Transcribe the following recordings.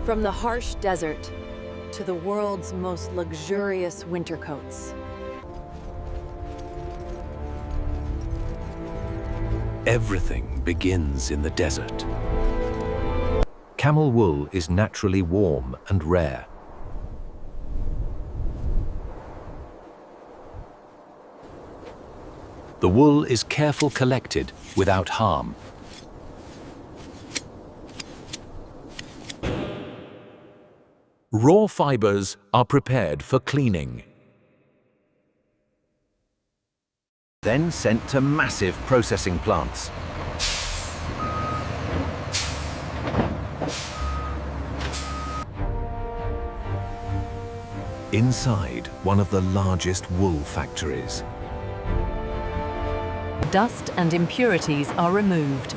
From the harsh desert to the world's most luxurious winter coats. Everything begins in the desert. Camel wool is naturally warm and rare. The wool is carefully collected without harm. Raw fibers are prepared for cleaning. Then sent to massive processing plants. Inside one of the largest wool factories. Dust and impurities are removed.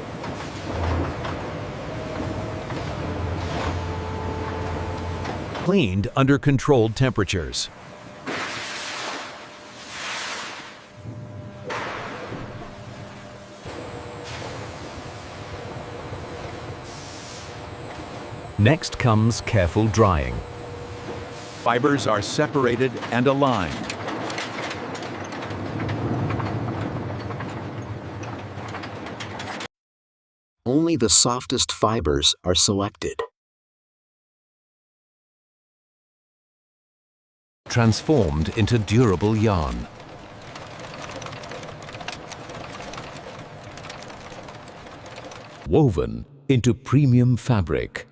Cleaned under controlled temperatures. Next comes careful drying. Fibers are separated and aligned. Only the softest fibers are selected. Transformed into durable yarn. Woven into premium fabric.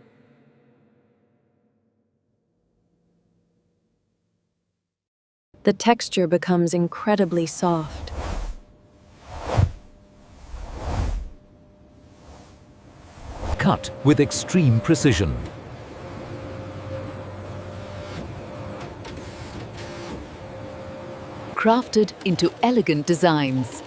The texture becomes incredibly soft. Cut with extreme precision. Crafted into elegant designs.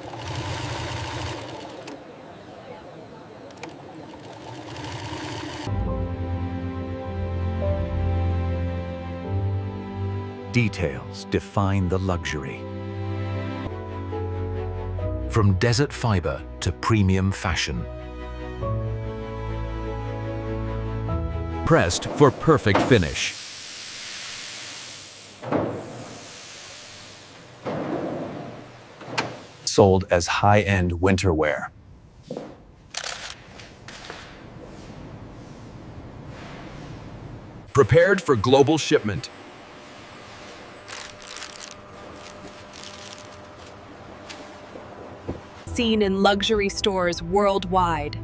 Details define the luxury. From desert fiber to premium fashion. Pressed for perfect finish. Sold as high-end winter wear. Prepared for global shipment. Seen in luxury stores worldwide.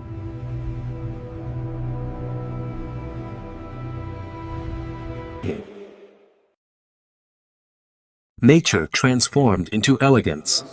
Nature transformed into elegance.